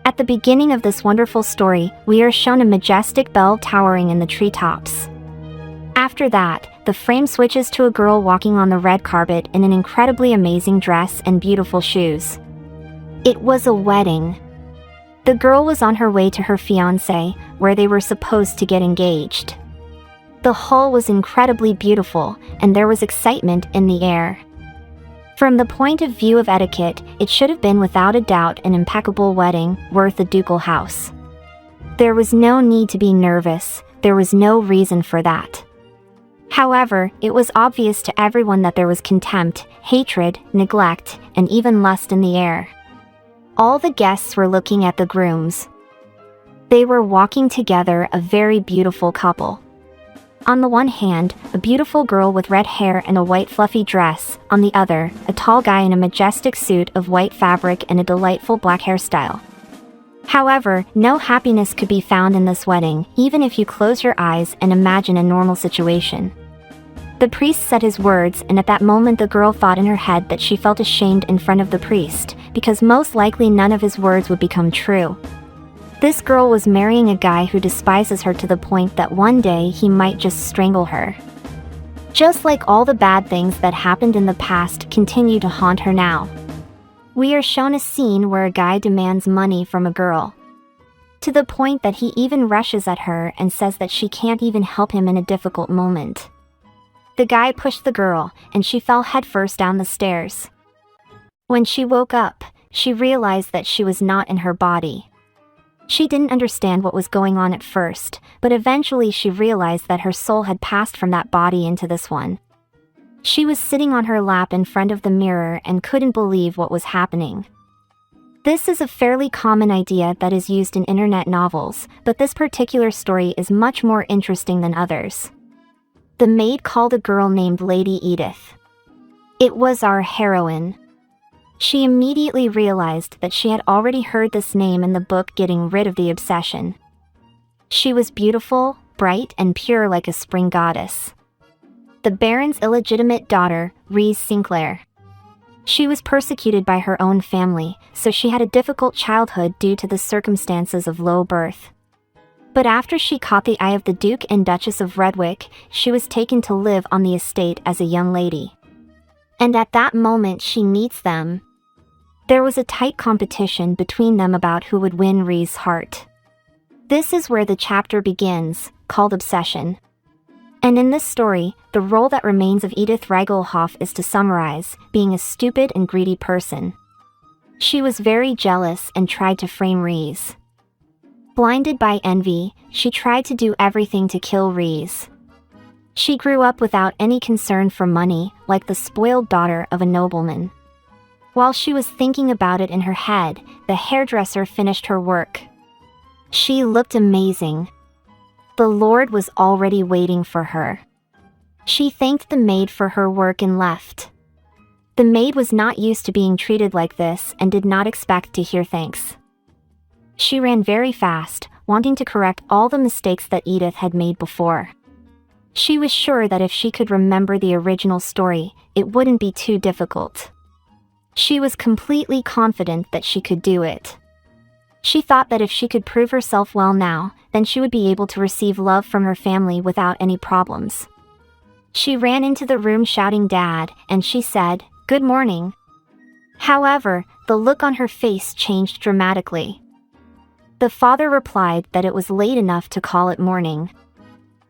At the beginning of this wonderful story, we are shown a majestic bell towering in the treetops. After that, the frame switches to a girl walking on the red carpet in an incredibly amazing dress and beautiful shoes. It was a wedding. The girl was on her way to her fiancé, where they were supposed to get engaged. The hall was incredibly beautiful, and there was excitement in the air. From the point of view of etiquette, it should have been without a doubt an impeccable wedding, worth a ducal house. There was no need to be nervous, there was no reason for that. However, it was obvious to everyone that there was contempt, hatred, neglect, and even lust in the air. All the guests were looking at the grooms. They were walking together, a very beautiful couple. On the one hand, a beautiful girl with red hair and a white fluffy dress, on the other, a tall guy in a majestic suit of white fabric and a delightful black hairstyle. However, no happiness could be found in this wedding, even if you close your eyes and imagine a normal situation. The priest said his words, and at that moment the girl thought in her head that she felt ashamed in front of the priest, because most likely none of his words would become true. This girl was marrying a guy who despises her to the point that one day he might just strangle her. Just like all the bad things that happened in the past continue to haunt her now. We are shown a scene where a guy demands money from a girl. To the point that he even rushes at her and says that she can't even help him in a difficult moment. The guy pushed the girl, and she fell headfirst down the stairs. When she woke up, she realized that she was not in her body. She didn't understand what was going on at first, but eventually she realized that her soul had passed from that body into this one. She was sitting on her lap in front of the mirror and couldn't believe what was happening. This is a fairly common idea that is used in internet novels, but this particular story is much more interesting than others. The maid called a girl named Lady Edith. It was our heroine. She immediately realized that she had already heard this name in the book Getting Rid of the Obsession. She was beautiful, bright, and pure like a spring goddess. The Baron's illegitimate daughter, Reese Sinclair. She was persecuted by her own family, so she had a difficult childhood due to the circumstances of low birth. But after she caught the eye of the Duke and Duchess of Redwick, she was taken to live on the estate as a young lady. And at that moment she meets them. There was a tight competition between them about who would win Ree's heart. This is where the chapter begins, called Obsession. And in this story, the role that remains of Edith Regelhoff is to summarize, being a stupid and greedy person. She was very jealous and tried to frame Rees. Blinded by envy, she tried to do everything to kill Rees. She grew up without any concern for money, like the spoiled daughter of a nobleman. While she was thinking about it in her head, the hairdresser finished her work. She looked amazing. The Lord was already waiting for her. She thanked the maid for her work and left. The maid was not used to being treated like this and did not expect to hear thanks. She ran very fast, wanting to correct all the mistakes that Edith had made before. She was sure that if she could remember the original story, it wouldn't be too difficult. She was completely confident that she could do it. She thought that if she could prove herself well now, then she would be able to receive love from her family without any problems. She ran into the room shouting "Dad," and she said, "Good morning." However, the look on her face changed dramatically. The father replied that it was late enough to call it morning.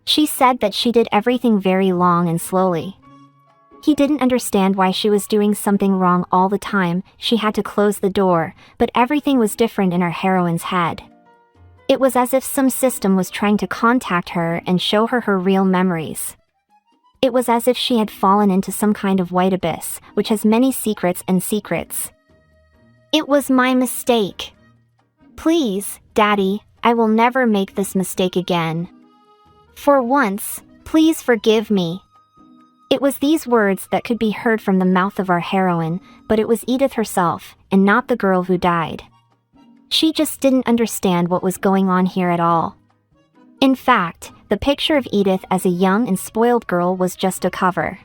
She said that she did everything very long and slowly. He didn't understand why she was doing something wrong all the time. She had to close the door, but everything was different in our heroine's head. It was as if some system was trying to contact her and show her her real memories. It was as if she had fallen into some kind of white abyss, which has many secrets and secrets. It was my mistake. Please, Daddy, I will never make this mistake again. For once, please forgive me. It was these words that could be heard from the mouth of our heroine, but it was Edith herself, and not the girl who died. She just didn't understand what was going on here at all. In fact, the picture of Edith as a young and spoiled girl was just a cover.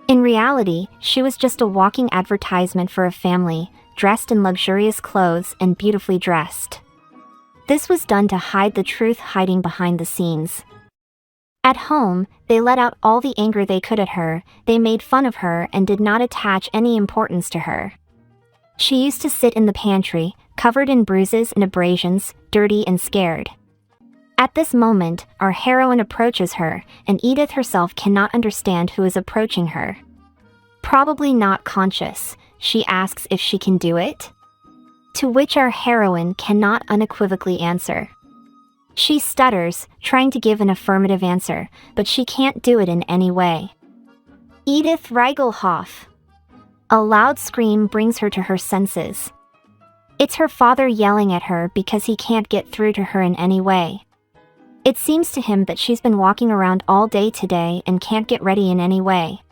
In reality, she was just a walking advertisement for a family, dressed in luxurious clothes and beautifully dressed. This was done to hide the truth hiding behind the scenes. At home, they let out all the anger they could at her, they made fun of her and did not attach any importance to her. She used to sit in the pantry, covered in bruises and abrasions, dirty and scared. At this moment, our heroine approaches her, and Edith herself cannot understand who is approaching her. Probably not conscious, she asks if she can do it, to which our heroine cannot unequivocally answer. She stutters, trying to give an affirmative answer, but she can't do it in any way. Edith Reigelhoff! A loud scream brings her to her senses. It's her father yelling at her because he can't get through to her in any way. It seems to him that she's been walking around all day today and can't get ready in any way.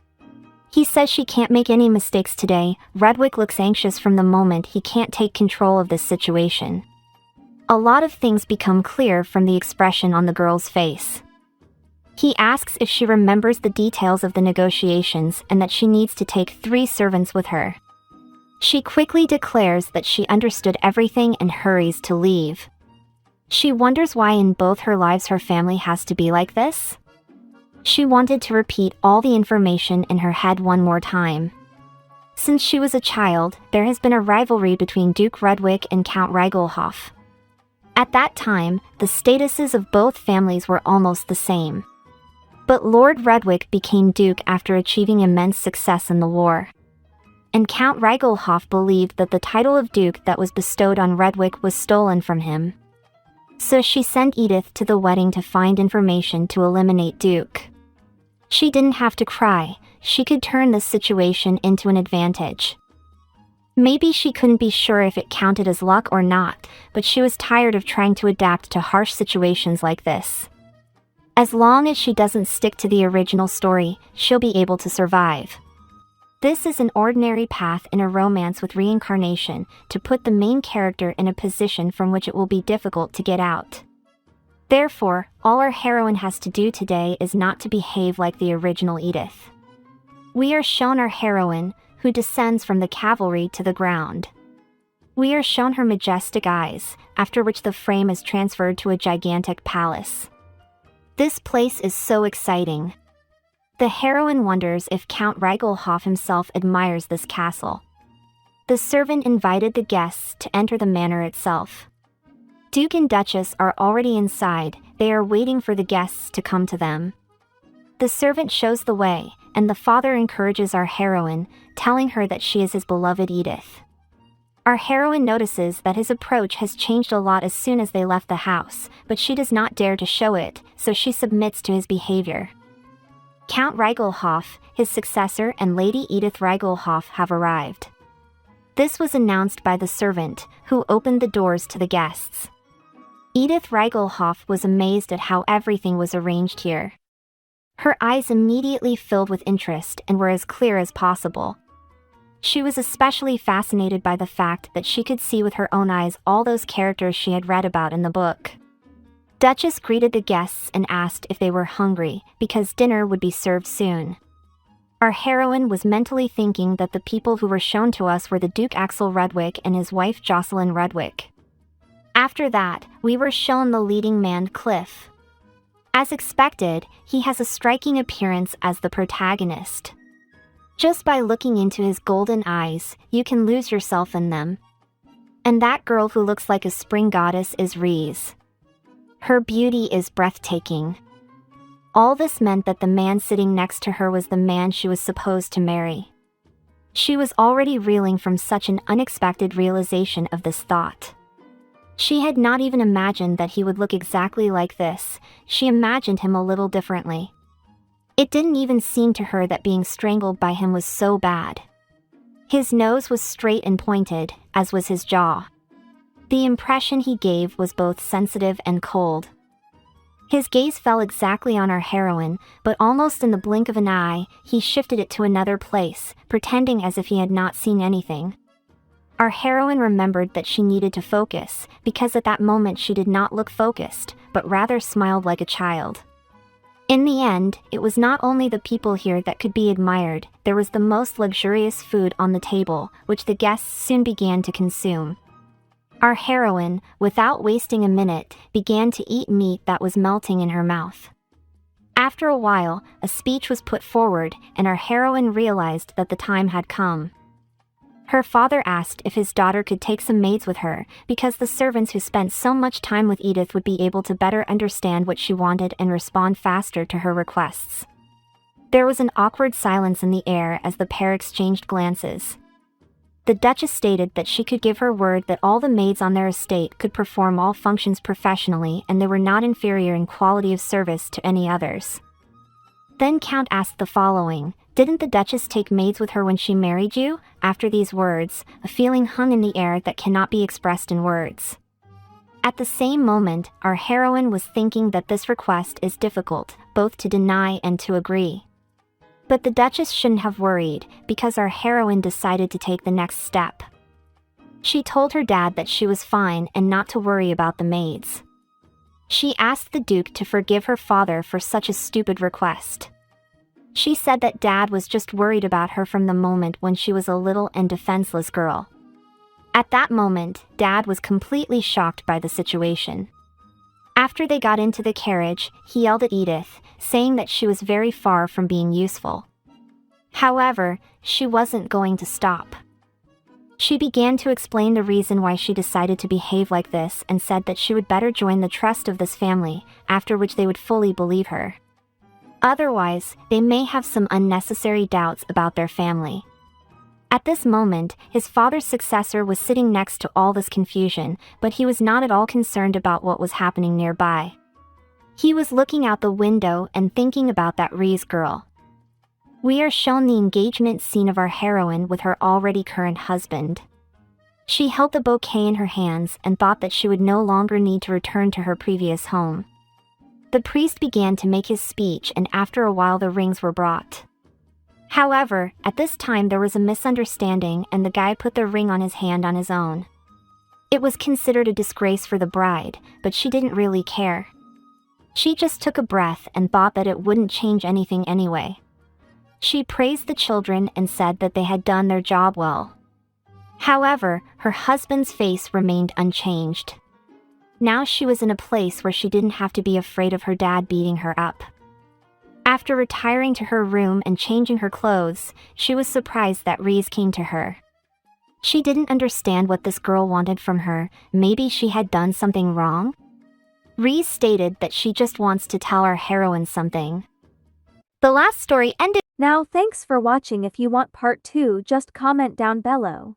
He says she can't make any mistakes today. Redwick looks anxious from the moment he can't take control of this situation. A lot of things become clear from the expression on the girl's face. He asks if she remembers the details of the negotiations and that she needs to take 3 servants with her. She quickly declares that she understood everything and hurries to leave. She wonders why in both her lives her family has to be like this. She wanted to repeat all the information in her head one more time. Since she was a child, there has been a rivalry between Duke Redwick and Count Reigelhoff. At that time, the statuses of both families were almost the same. But Lord Redwick became Duke after achieving immense success in the war. And Count Reigelhoff believed that the title of Duke that was bestowed on Redwick was stolen from him. So she sent Edith to the wedding to find information to eliminate Duke. She didn't have to cry, she could turn this situation into an advantage. Maybe she couldn't be sure if it counted as luck or not, but she was tired of trying to adapt to harsh situations like this. As long as she doesn't stick to the original story, she'll be able to survive. This is an ordinary path in a romance with reincarnation, to put the main character in a position from which it will be difficult to get out. Therefore, all our heroine has to do today is not to behave like the original Edith. We are shown our heroine, who descends from the cavalry to the ground. We are shown her majestic eyes, after which the frame is transferred to a gigantic palace. This place is so exciting. The heroine wonders if Count Reigelhoff himself admires this castle. The servant invited the guests to enter the manor itself. Duke and Duchess are already inside, they are waiting for the guests to come to them. The servant shows the way, and the father encourages our heroine, telling her that she is his beloved Edith. Our heroine notices that his approach has changed a lot as soon as they left the house, but she does not dare to show it, so she submits to his behavior. Count Reigelhoff, his successor, and Lady Edith Reigelhoff have arrived. This was announced by the servant, who opened the doors to the guests. Edith Reigelhoff was amazed at how everything was arranged here. Her eyes immediately filled with interest and were as clear as possible. She was especially fascinated by the fact that she could see with her own eyes all those characters she had read about in the book. Duchess greeted the guests and asked if they were hungry, because dinner would be served soon. Our heroine was mentally thinking that the people who were shown to us were the Duke Axel Redwick and his wife Jocelyn Redwick. After that, we were shown the leading man Cliff. As expected, he has a striking appearance as the protagonist. Just by looking into his golden eyes, you can lose yourself in them. And that girl who looks like a spring goddess is Reese. Her beauty is breathtaking. All this meant that the man sitting next to her was the man she was supposed to marry. She was already reeling from such an unexpected realization of this thought. She had not even imagined that he would look exactly like this, she imagined him a little differently. It didn't even seem to her that being strangled by him was so bad. His nose was straight and pointed, as was his jaw. The impression he gave was both sensitive and cold. His gaze fell exactly on our heroine, but almost in the blink of an eye, he shifted it to another place, pretending as if he had not seen anything. Our heroine remembered that she needed to focus, because at that moment she did not look focused, but rather smiled like a child. In the end, it was not only the people here that could be admired, there was the most luxurious food on the table, which the guests soon began to consume. Our heroine, without wasting a minute, began to eat meat that was melting in her mouth. After a while, a speech was put forward, and our heroine realized that the time had come. Her father asked if his daughter could take some maids with her, because the servants who spent so much time with Edith would be able to better understand what she wanted and respond faster to her requests. There was an awkward silence in the air as the pair exchanged glances. The Duchess stated that she could give her word that all the maids on their estate could perform all functions professionally and they were not inferior in quality of service to any others. Then Count asked the following: "Didn't the Duchess take maids with her when she married you?" After these words, a feeling hung in the air that cannot be expressed in words. At the same moment, our heroine was thinking that this request is difficult, both to deny and to agree. But the Duchess shouldn't have worried, because our heroine decided to take the next step. She told her dad that she was fine and not to worry about the maids. She asked the Duke to forgive her father for such a stupid request. She said that Dad was just worried about her from the moment when she was a little and defenseless girl. At that moment, Dad was completely shocked by the situation. After they got into the carriage, he yelled at Edith, saying that she was very far from being useful. However, she wasn't going to stop. She began to explain the reason why she decided to behave like this and said that she would better join the trust of this family, after which they would fully believe her. Otherwise, they may have some unnecessary doubts about their family. At this moment, his father's successor was sitting next to all this confusion, but he was not at all concerned about what was happening nearby. He was looking out the window and thinking about that Reese girl. We are shown the engagement scene of our heroine with her already current husband. She held the bouquet in her hands and thought that she would no longer need to return to her previous home. The priest began to make his speech, and after a while the rings were brought. However, at this time there was a misunderstanding and the guy put the ring on his hand on his own. It was considered a disgrace for the bride, but she didn't really care. She just took a breath and thought that it wouldn't change anything anyway. She praised the children and said that they had done their job well. However, her husband's face remained unchanged. Now she was in a place where she didn't have to be afraid of her dad beating her up. After retiring to her room and changing her clothes, she was surprised that Reese came to her. She didn't understand what this girl wanted from her. Maybe she had done something wrong? Reese stated that she just wants to tell our heroine something. The last story ended. Now thanks for watching. If you want part 2, just comment down below.